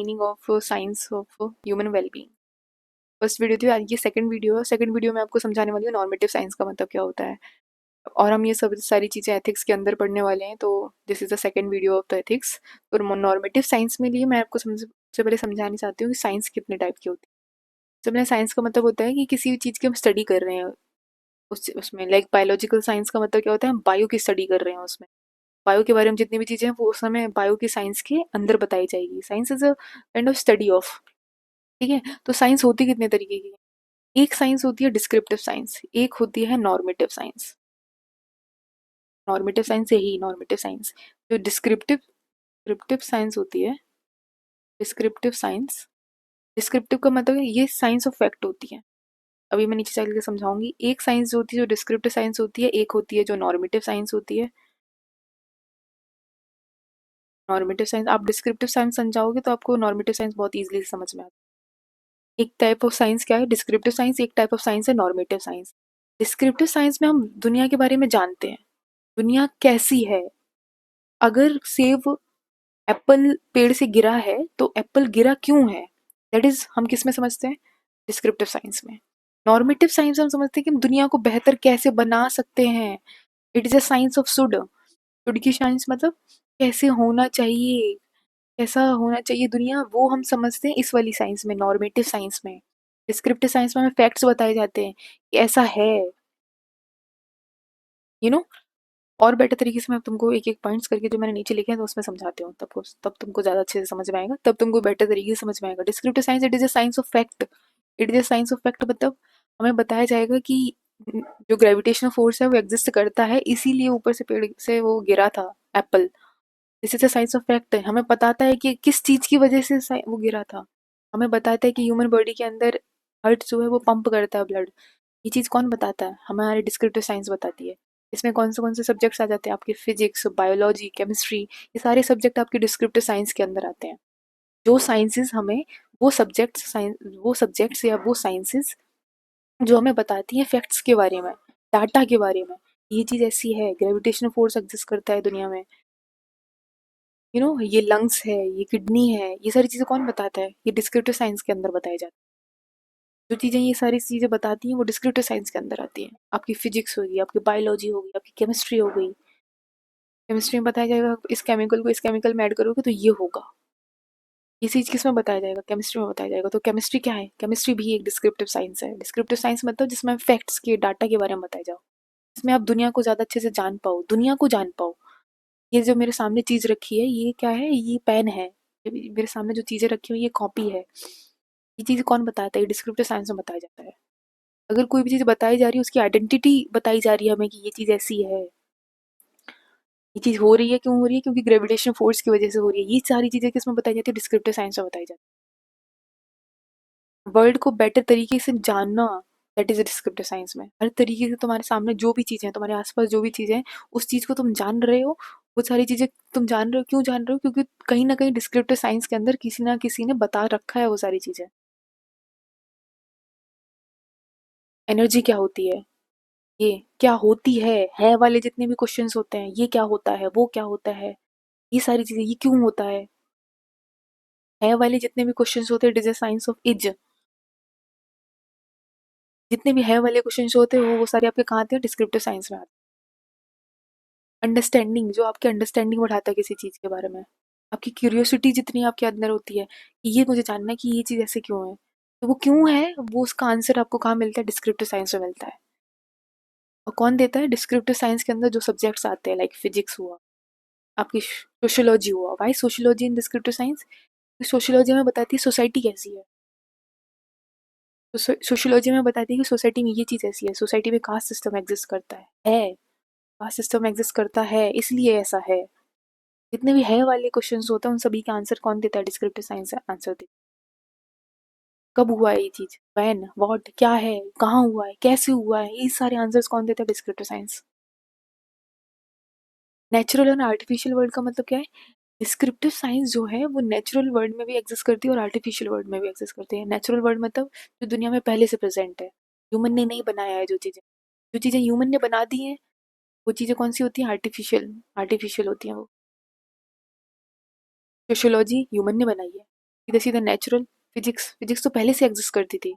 Meaning of science of human wellbeing. First video थी, आज ये सेकंड वीडियो है। सेकंड वीडियो में आपको समझाने वाली हूँ नॉर्मेटिव साइंस का मतलब क्या होता है, और हम ये सब सारी चीज़ें एथिक्स के अंदर पढ़ने वाले हैं। तो this is the second video of the ethics. तो नॉर्मेटिव साइंस में लिए मैं आपको सबसे पहले समझाना चाहती हूँ कि साइंस कितने टाइप की होती है। सबसे पहले साइंस का मतलब होता है कि किसी भी चीज़ की हम स्टडी कर रहे हैं उसमें, लाइक बायोलॉजिकल साइंस का मतलब क्या होता है, हम बायो की स्टडी कर रहे हैं उसमें। बायो के बारे में जितनी भी चीज़ें हैं वो उस समय बायो की साइंस के अंदर बताई जाएगी। Science is a kind of study of, ठीक है। तो साइंस होती कितने तरीके की है? एक साइंस होती है डिस्क्रिप्टिव साइंस, एक होती है नॉर्मेटिव साइंस। नॉर्मेटिव साइंस यही नॉर्मेटिव साइंस। जो डिस्क्रिप्टिव डिस्क्रिप्टिव साइंस होती है, डिस्क्रिप्टिव साइंस, डिस्क्रिप्टिव का मतलब है ये साइंस ऑफ फैक्ट होती है। अभी मैं नीचे चल के समझाऊंगी। एक साइंस जो होती है जो डिस्क्रिप्टिव साइंस होती है, एक होती है जो नॉर्मेटिव साइंस होती है। नॉर्मेटिव साइंस, आप डिस्क्रिप्टिव साइंस समझाओगे तो आपको नॉर्मेटिव साइंस बहुत इजीली समझ में आता है। एक टाइप ऑफ साइंस क्या है? Descriptive science. एक टाइप ऑफ साइंस है नॉर्मेटिव साइंस। डिस्क्रिप्टिव साइंस में हम दुनिया के बारे में जानते हैं, दुनिया कैसी है। अगर सेब एप्पल पेड़ से गिरा है तो एप्पल गिरा क्यों है, दैट इज हम किस में समझते हैं? डिस्क्रिप्टिव साइंस में। नॉर्मेटिव साइंस हम समझते हैं कि हम दुनिया को बेहतर कैसे बना सकते हैं। It is a science of should. Should की साइंस मतलब कैसे होना चाहिए, कैसा होना चाहिए दुनिया, वो हम समझते हैं इस वाली साइंस में, नॉर्मेटिव साइंस में। डिस्क्रिप्टिव साइंस में हमें फैक्ट्स बताए जाते हैं कि ऐसा है, यू नो। और बेटर तरीके से मैं तुमको एक एक पॉइंट्स करके जो मैंने नीचे लिखे हैं तो उसमें समझाती हूँ, तब तुमको ज़्यादा अच्छे से समझ में आएगा, तब तुमको बेटर तरीके से समझ में आएगा। Descriptive science it is a science of fact. It is a science of fact मतलब हमें बताया जाएगा कि जो ग्रेविटेशनल फोर्स है वो एग्जिस्ट करता है, इसीलिए ऊपर से पेड़ से वो गिरा था Apple. This is a science of fact. हमें बताता है कि किस चीज़ की वजह से वो गिरा था। हमें बताता है कि ह्यूमन बॉडी के अंदर हार्ट जो है वो पंप करता है ब्लड। ये चीज़ कौन बताता है? हमारी डिस्क्रिप्टिव साइंस बताती है। इसमें कौन से सब्जेक्ट्स आ जाते हैं आपके? फिजिक्स, बायोलॉजी, केमिस्ट्री, ये सारे सब्जेक्ट आपके डिस्क्रिप्टिव साइंस के अंदर आते हैं। जो साइंसेस हमें, वो सब्जेक्ट्स या वो साइंसेस जो हमें बताती हैं फैक्ट्स के बारे में, डाटा के बारे में। ये चीज़ ऐसी है, ग्रेविटेशनल फोर्स एग्जिस्ट करता है दुनिया में, ये लंग्स है, ये किडनी है, ये सारी चीज़ें कौन बताता है? ये डिस्क्रिप्टिव साइंस के अंदर बताई जाती है। जो चीज़ें ये सारी चीज़ें बताती हैं वो डिस्क्रिप्टिव साइंस के अंदर आती हैं। आपकी फिजिक्स होगी, आपकी बायोलॉजी होगी, आपकी केमिस्ट्री हो गई। केमिस्ट्री में बताया जाएगा इस केमिकल को इस केमिकल में ऐड करोगे तो ये होगा। ये चीज़ किसमें बताया जाएगा? केमिस्ट्री में बताया जाएगा। तो केमिस्ट्री क्या है? केमिस्ट्री भी एक डिस्क्रिप्टिव साइंस है। डिस्क्रिप्टिव साइंस मतलब जिसमें फैक्ट्स के, डाटा के बारे में बताया जाओ, जिसमें आप दुनिया को ज़्यादा अच्छे से जान पाओ, दुनिया को जान पाओ। ये जो मेरे सामने चीज़ रखी है ये क्या है? ये पेन है। मेरे सामने जो चीज़ें रखी हुई ये कॉपी है। ये चीज़ कौन बताता है? ये डिस्क्रिप्टिव साइंस में बताया जाता है। अगर कोई भी चीज़ बताई जा रही है, उसकी आइडेंटिटी बताई जा रही है हमें कि ये चीज़ ऐसी है, ये चीज़ हो रही है, क्यों हो रही है? क्योंकि ग्रेविटेशन फोर्स की वजह से हो रही है। ये सारी चीज़ें किसमें बताई जाती है? डिस्क्रिप्टिव साइंस में बताई जाती है। वर्ल्ड को बेटर तरीके से जानना, दैट इज डिस्क्रिप्टिव साइंस में। हर तरीके से तुम्हारे सामने जो भी चीज़ें हैं, तुम्हारे आसपास जो भी चीज़ें हैं, उस चीज़ को तुम जान रहे हो। वो सारी चीज़ें तुम जान रहे हो, क्यों जान रहे हो? क्योंकि कहीं ना कहीं डिस्क्रिप्टिव साइंस के अंदर किसी ना किसी ने बता रखा है वो सारी चीज़ें। एनर्जी क्या होती है, ये क्या होती है वाले जितने भी क्वेश्चंस होते हैं, ये क्या होता है, वो क्या होता है, ये सारी चीजें, ये क्यों होता है वाले जितने भी क्वेश्चंस होते हैं, it is a science of is. जितने भी है वाले क्वेश्चंस होते हैं वो सारे आपके कहाँ आते हैं? डिस्क्रिप्टिव साइंस में आते हैं। अंडरस्टैंडिंग, जो आपकी अंडरस्टैंडिंग बढ़ाता है किसी चीज के बारे में, आपकी क्यूरियोसिटी जितनी आपके अंदर होती है कि ये मुझे जानना है कि ये चीज ऐसे क्यों है, तो वो क्यों है, वो उसका आंसर आपको कहाँ मिलता है? डिस्क्रिप्टिव साइंस में मिलता है। और कौन देता है? डिस्क्रिप्टिव साइंस के अंदर जो सब्जेक्ट्स आते हैं, लाइक फिजिक्स हुआ, आपकी सोशियोलॉजी हुआ। Why sociology in descriptive science? Sociology में बताती है सोसाइटी कैसी है। तो सोशियोलॉजी में बताती है कि सोसाइटी में ये चीज़ ऐसी है, सोसाइटी में कास्ट सिस्टम एग्जिस्ट करता है, कास्ट सिस्टम एग्जिस्ट करता है इसलिए ऐसा है। जितने भी है वाले क्वेश्चंस होते हैं उन सभी का आंसर कौन देता है? डिस्क्रिप्टिव साइंस आंसर देती है। कब हुआ है ये चीज़, व्हेन, व्हाट, क्या है, कहाँ हुआ है, कैसे हुआ है, ये सारे आंसर्स कौन देता है? Descriptive science. नेचुरल और आर्टिफिशियल वर्ल्ड का मतलब क्या है? डिस्क्रिप्टिव साइंस जो है वो नेचुरल वर्ल्ड में भी एग्जिस्ट करती है और आर्टिफिशियल वर्ल्ड में भी एग्जिस्ट करती है। नेचुरल वर्ल्ड मतलब जो दुनिया में पहले से प्रेजेंट है, ह्यूमन ने नहीं बनाया है। जो चीज़ें ह्यूमन ने बना दी हैं वो चीज़ें कौन सी होती हैं? आर्टिफिशियल आर्टिफिशियल होती हैं वो। सोशियोलॉजी ह्यूमन ने बनाई है, सीधा सीधा नेचुरल। फिजिक्स, फिजिक्स तो पहले से एग्जिस्ट करती थी,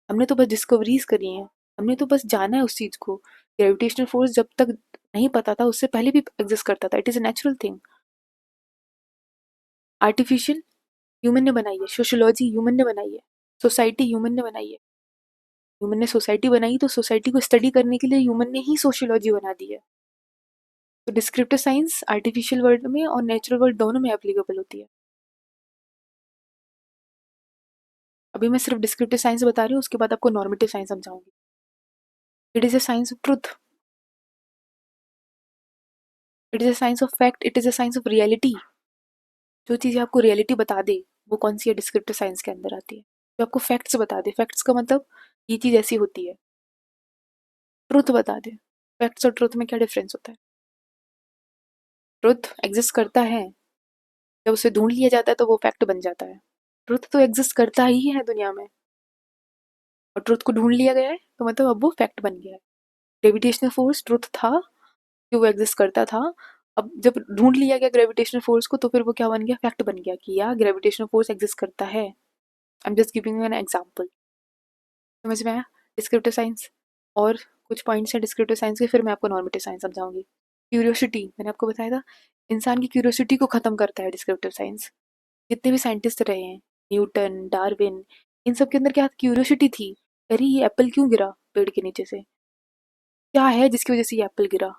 हमने तो बस डिस्कवरीज करी हैं, हमने तो बस जाना है उस चीज को। ग्रेविटेशनल फोर्स जब तक नहीं पता था उससे पहले भी एग्जिस्ट करता था, it is a natural thing. Artificial human ने बनाई है, सोशियोलॉजी ह्यूमन ने बनाई है, सोसाइटी ह्यूमन ने बनाई है। ह्यूमन ने सोसाइटी बनाई तो सोसाइटी को स्टडी करने के लिए ह्यूमन ने ही सोशियोलॉजी बना दी है। तो डिस्क्रिप्टिव साइंस आर्टिफिशियल वर्ल्ड में और नेचुरल वर्ल्ड दोनों में एप्लीकेबल होती है। अभी मैं सिर्फ डिस्क्रिप्टिव साइंस बता रही हूँ, उसके बाद आपको नॉर्मेटिव साइंस समझाऊंगी। It is a science of truth, it is a science of fact, it is a science of reality. जो चीज़ें आपको रियलिटी बता दे वो कौन सी है, डिस्क्रिप्टिव साइंस के अंदर आती है। जो आपको फैक्ट्स बता दे, फैक्ट्स का मतलब ये चीज़ ऐसी होती है। ट्रुथ बता दे, फैक्ट्स और ट्रुथ में क्या डिफरेंस होता है? ट्रुथ एग्जिस्ट करता है, जब उसे ढूंढ लिया जाता है तो वो फैक्ट बन जाता है। ट्रुथ तो एग्जिस्ट करता ही है दुनिया में, और ट्रुथ को ढूंढ लिया गया है तो मतलब अब वो फैक्ट बन गया है। ग्रेविटेशनल फोर्स ट्रुथ था कि वो एग्जिस्ट करता था, अब जब ढूंढ लिया गया ग्रेविटेशनल फोर्स को तो फिर वो क्या बन गया, फैक्ट बन गया कि यार ग्रेविटेशनल फोर्स एग्जिस्ट करता है। I am just giving you an example. समझ में आया डिस्क्रिप्टिव साइंस? और कुछ पॉइंट्स हैं डिस्क्रिप्टिव साइंस के, फिर मैं आपको नॉर्मेटिव साइंस समझाऊंगी। क्यूरियोसिटी, मैंने आपको बताया था, इंसान की क्यूरियोसिटी को खत्म करता है डिस्क्रिप्टिव साइंस। जितने भी साइंटिस्ट रहे हैं, न्यूटन, डार्विन, इन सब के अंदर क्या क्यूरियोसिटी थी? अरे ये एप्पल क्यों गिरा पेड़ के नीचे से, क्या है जिसकी वजह से ये एप्पल गिरा?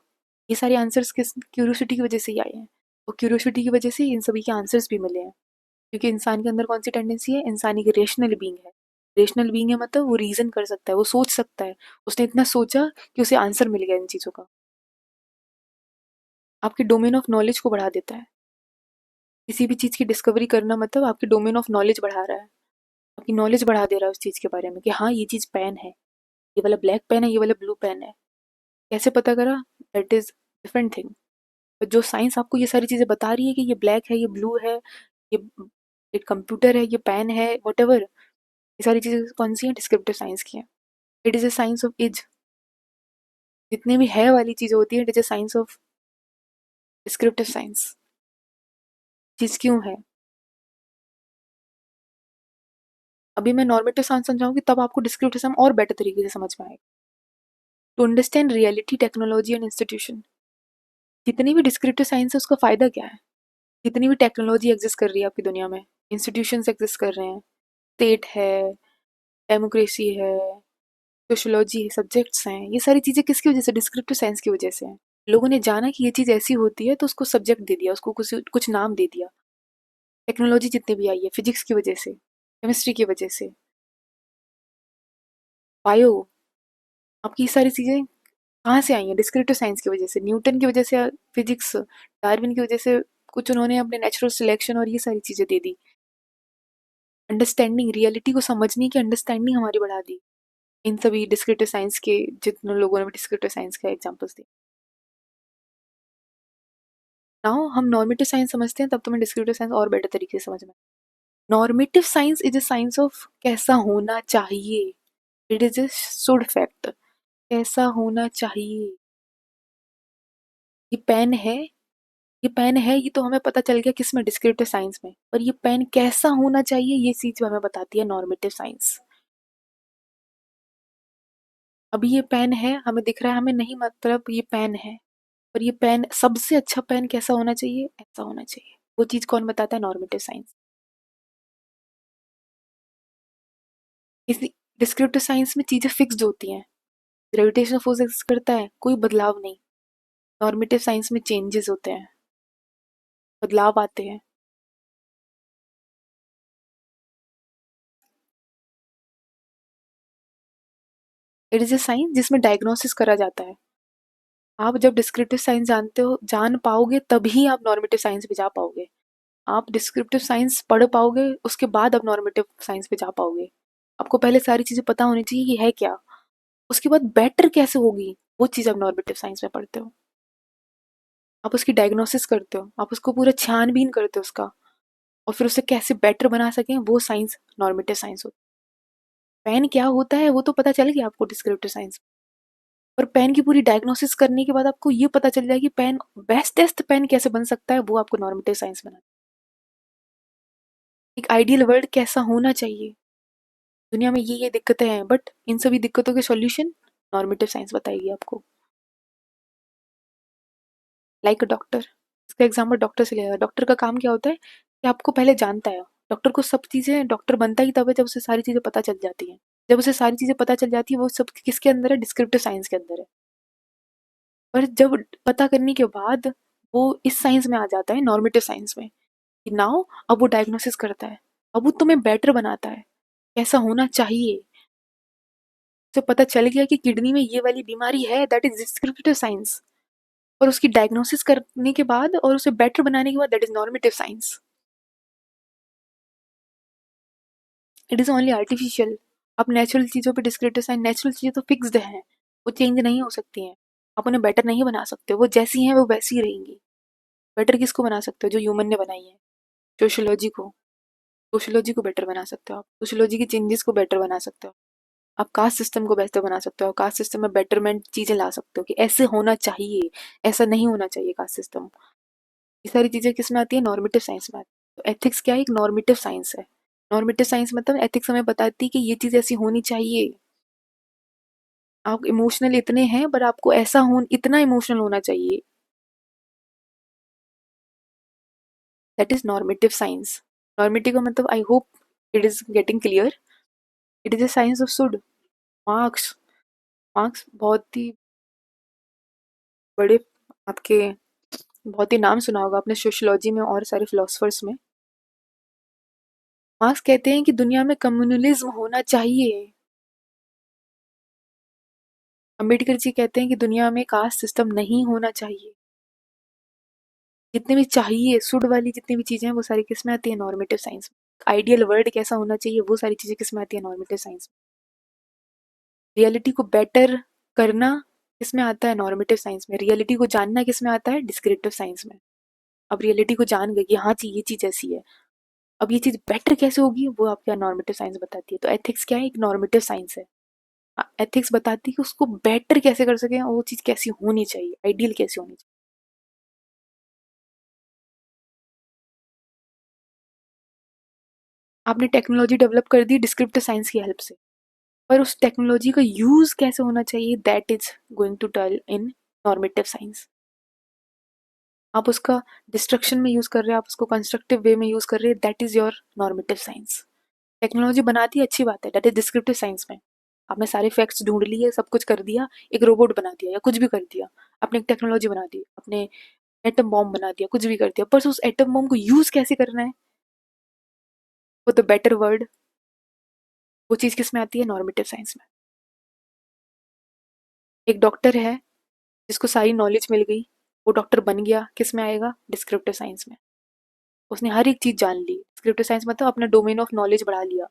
ये सारे आंसर्स किस क्यूरियोसिटी की वजह से ही आए हैं, और क्यूरियोसिटी की वजह से इन सभी के आंसर्स भी मिले हैं। क्योंकि इंसान के अंदर कौन सी टेंडेंसी है, इंसान एक रेशनल बीइंग है। रेशनल बीइंग है मतलब वो रीजन कर सकता है, वो सोच सकता है। उसने इतना सोचा कि उसे आंसर मिल गया इन चीजों का। आपके डोमेन ऑफ नॉलेज को बढ़ा देता है। किसी भी चीज की डिस्कवरी करना मतलब आपके डोमेन ऑफ नॉलेज बढ़ा रहा है, आपकी नॉलेज बढ़ा दे रहा है उस चीज के बारे में कि हाँ ये चीज पेन है, ये वाला ब्लैक पेन है, ये वाला ब्लू पेन है। कैसे पता करा? That is different thing. जो साइंस आपको ये सारी चीजें बता रही है कि ये ब्लैक है, ये ब्लू है, ये एक कंप्यूटर है, ये पेन है, वट एवर, ये सारी चीजें कौन सी हैं, डिस्क्रिप्टिव साइंस की हैं। It is a science of is. जितने भी है वाली चीजें होती है, it is a science of descriptive science. चीज क्यों है, अभी मैं नॉर्मेटिव साइंस समझाऊंगी तब आपको डिस्क्रिप्टिव साइंस और बेटर तरीके से समझ में आएगा। To understand reality, technology and institution. जितनी भी डिस्क्रिप्टिव साइंस है उसका फायदा क्या है? जितनी भी टेक्नोलॉजी एग्जिस्ट कर रही है आपकी दुनिया में, इंस्टीट्यूशंस एग्जिस्ट कर रहे हैं, स्टेट है, डेमोक्रेसी है, सोशियोलॉजी है, सब्जेक्ट्स हैं, ये सारी चीजें किसकी वजह से, डिस्क्रिप्टिव साइंस की वजह से हैं। लोगों ने जाना कि ये चीज ऐसी होती है तो उसको सब्जेक्ट दे दिया, उसको कुछ कुछ नाम दे दिया। टेक्नोलॉजी जितनी भी आई है फिजिक्स की वजह से, केमिस्ट्री की वजह से, बायो, आपकी ये सारी चीजें कहाँ से आई हैं, डिस्क्रिप्टिव साइंस की वजह से। न्यूटन की वजह से फिजिक्स, डार्विन की वजह से कुछ उन्होंने अपने नेचुरल सिलेक्शन और ये सारी चीजें दे दी। अंडरस्टैंडिंग, रियलिटी को समझने की अंडरस्टैंडिंग हमारी बढ़ा दी इन सभी डिस्क्रिप्टिव साइंस के, जितने लोगों ने भी डिस्क्रिप्टिव साइंस का एग्जांपल्स दिए। नाउ हम नॉर्मेटिव साइंस समझते हैं, तब तुम्हें डिस्क्रिप्टिव साइंस और बेटर तरीके से समझ में। Normative science is a science of कैसा होना चाहिए। It is a should fact, कैसा होना चाहिए। ये पेन है, ये पेन है, ये तो हमें पता चल गया किस में, डिस्क्रिप्टिव साइंस में, पर ये पेन कैसा होना चाहिए ये चीज हमें बताती है नॉर्मेटिव साइंस। अभी ये पेन है, हमें दिख रहा है, हमें नहीं मतलब ये पेन है, पर ये पेन सबसे अच्छा पेन कैसा होना चाहिए, ऐसा होना चाहिए। वो चीज कौन बताता है, नॉर्मेटिव साइंस। इसी डिस्क्रिप्टिव साइंस में चीजें फिक्स्ड होती हैं, ग्रेविटेशनल फोर्स एग्जिस्ट करता है, कोई बदलाव नहीं। नॉर्मेटिव साइंस में चेंजेस होते हैं, बदलाव आते हैं। इट इज अ साइंस जिसमें डायग्नोसिस करा जाता है। आप जब डिस्क्रिप्टिव साइंस जानते हो, जान पाओगे, तभी आप नॉर्मेटिव साइंस पे जा पाओगे। आप डिस्क्रिप्टिव साइंस पढ़ पाओगे उसके बाद आप नॉर्मेटिव साइंस पे जा पाओगे। आपको पहले सारी चीजें पता होनी चाहिए कि है क्या, उसके बाद बेटर कैसे होगी वो चीज आप नॉर्मेटिव साइंस में पढ़ते हो। आप उसकी डायग्नोसिस करते हो, आप उसको पूरा छानबीन करते हो उसका, और फिर उसे कैसे बेटर बना सकें, वो साइंस नॉर्मेटिव साइंस होती है। पेन क्या होता है वो तो पता चल गया आपको डिस्क्रिप्टिव साइंस, और पेन की पूरी डायग्नोसिस करने के बाद आपको ये पता चल जाएगी पेन, बेस्टेस्ट पेन कैसे बन सकता है, वो आपको नॉर्मेटिव साइंस बना। एक आइडियल वर्ल्ड कैसा होना चाहिए, दुनिया में ये दिक्कतें हैं, बट इन सभी दिक्कतों के सॉल्यूशन नॉर्मेटिव साइंस बताएगी आपको। लाइक अ डॉक्टर, इसका एग्जाम्पल डॉक्टर से लिया। डॉक्टर का काम क्या होता है कि आपको पहले जानता है। डॉक्टर को सब चीजें, डॉक्टर बनता ही तब है जब उसे सारी चीजें पता चल जाती हैं। जब उसे सारी चीजें पता चल जाती है, वो सब किसके अंदर है, डिस्क्रिप्टिव साइंस के अंदर है। पर जब पता करने के बाद वो इस साइंस में आ जाता है, नॉर्मेटिव साइंस में, कि नाउ अब वो डायग्नोसिस करता है। अब वो तुम्हें बेटर बनाता है, कैसा होना चाहिए। तो पता चल गया कि किडनी में ये वाली बीमारी है, दैट इज डिस्क्रिप्टिव साइंस। और उसकी डायग्नोसिस करने के बाद और उसे बेटर बनाने के बाद, that is normative science. It is only artificial. आप नेचुरल चीजों पे डिस्क्रिप्टिव साइंस, नेचुरल चीजें तो फिक्स्ड हैं, वो चेंज नहीं हो सकती हैं। आप उन्हें बेटर नहीं बना सकते, वो जैसी हैं वो वैसी ही रहेंगी। बेटर किसको बना सकते हो, जो ह्यूमन ने बनाई है, सोशियोलॉजी को। सोशियोलॉजी को बेटर बना सकते हो आप, सोशियोलॉजी की चेंजेस को बेटर बना सकते हो। आप कास्ट सिस्टम को बेहतर बना सकते हो, कास्ट सिस्टम में बेटरमेंट चीजें ला सकते हो कि ऐसे होना चाहिए, ऐसा नहीं होना चाहिए कास्ट सिस्टम। ये सारी चीजें किस में आती है, नॉर्मेटिव साइंस में आती है। तो एथिक्स क्या है, एक नॉर्मेटिव साइंस है। नॉर्मेटिव साइंस मतलब एथिक्स हमें बताती है कि ये चीज ऐसी होनी चाहिए। आप इमोशनल इतने हैं, पर आपको ऐसा हो, इतना इमोशनल होना चाहिए, that is normative science. Normative का मतलब, आई hope it is getting clear, it is a science of should. Marks, marks बहुत ही बड़े आपके, बहुत ही नाम सुना होगा आपने सोशियोलॉजी में और सारे फिलोसफर्स में। मार्क्स कहते हैं कि दुनिया में कम्युनलिज्म होना चाहिए। अम्बेडकर जी कहते हैं कि दुनिया में कास्ट सिस्टम नहीं होना चाहिए। जितने भी चाहिए सुड वाली जितनी भी चीजें हैं, वो सारी किस में आती है, नॉर्मेटिव साइंस में। आइडियल वर्ल्ड कैसा होना चाहिए, वो सारी चीजें किस में आती है, नॉर्मेटिव साइंस में। रियलिटी को बेटर करना किस में आता है, नॉर्मेटिव साइंस में। रियलिटी को जानना किस में आता है, डिस्क्रिप्टिव साइंस में। अब रियलिटी को जान गए कि हाँ जी ये चीज ऐसी है, अब ये चीज बेटर कैसे होगी, वो आपका नॉर्मेटिव साइंस बताती है। तो एथिक्स क्या है, एक नॉर्मेटिव साइंस है। एथिक्स बताती है कि उसको बेटर कैसे कर सके, और वो चीज कैसी होनी चाहिए, आइडियल कैसी होनी चाहिए। आपने टेक्नोलॉजी डेवलप कर दी डिस्क्रिप्टिव साइंस की हेल्प से, पर उस टेक्नोलॉजी का यूज कैसे होना चाहिए, that is going to tell in normative science. आप उसका डिस्ट्रक्शन में यूज कर रहे हैं, आप उसको कंस्ट्रक्टिव वे में यूज कर रहे हैं, that is your normative science. Technology बनाती है, अच्छी बात है, दैट इज डिस्क्रिप्टिव साइंस में। आपने सारे फैक्ट्स ढूंढ लिए, सब कुछ कर दिया, एक रोबोट बना दिया या कुछ भी कर दिया, आपने एक टेक्नोलॉजी बना दी, आपने एटम बॉम्ब बना दिया, कुछ भी कर दिया, पर उस एटम बॉम्ब को यूज कैसे करना है, वो द बेटर वर्ड, वो चीज किस में आती है, नॉर्मेटिव साइंस में। एक डॉक्टर है जिसको सारी नॉलेज मिल गई, वो डॉक्टर बन गया, किस में आएगा, डिस्क्रिप्टिव साइंस में। उसने हर एक चीज जान ली, डिस्क्रिप्टिव साइंस मतलब अपना डोमेन ऑफ नॉलेज बढ़ा लिया,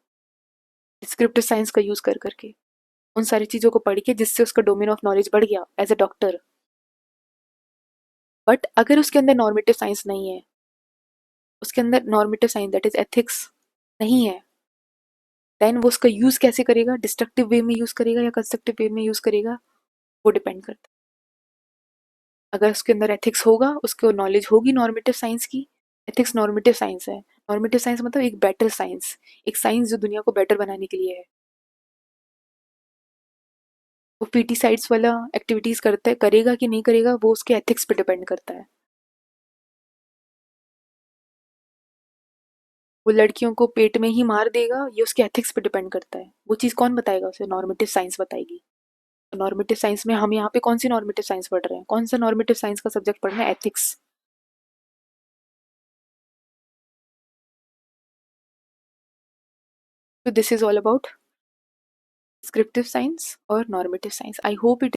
डिस्क्रिप्टिव साइंस का यूज कर करके, उन सारी चीजों को पढ़ के, जिससे उसका डोमेन ऑफ नॉलेज बढ़ गया एज अ डॉक्टर। बट अगर उसके अंदर नॉर्मेटिव साइंस नहीं है, उसके अंदर normative science that is ethics नहीं है, देन वो उसका यूज कैसे करेगा, डिस्ट्रक्टिव वे में यूज करेगा या कंस्ट्रक्टिव वे में यूज करेगा, वो डिपेंड करता है। अगर उसके अंदर एथिक्स होगा, उसको नॉलेज होगी नॉर्मेटिव साइंस की। एथिक्स नॉर्मेटिव साइंस है। नॉर्मेटिव साइंस मतलब एक बेटर साइंस, एक साइंस जो दुनिया को बेटर बनाने के लिए है। वो पीटी साइड्स वाला एक्टिविटीज करता है, करेगा कि नहीं करेगा, वो उसके एथिक्स पे डिपेंड करता है। वो लड़कियों को पेट में ही मार देगा, ये उसके एथिक्स पे डिपेंड करता है। वो चीज कौन बताएगा उसे, नॉर्मेटिव साइंस बताएगी। नॉर्मेटिव साइंस में हम यहाँ पे कौन सी नॉर्मेटिव साइंस पढ़ रहे हैं, कौन सा नॉर्मेटिव साइंस का सब्जेक्ट पढ़ रहे हैं, एथिक्स। तो this is all about descriptive science और normative science. I hope it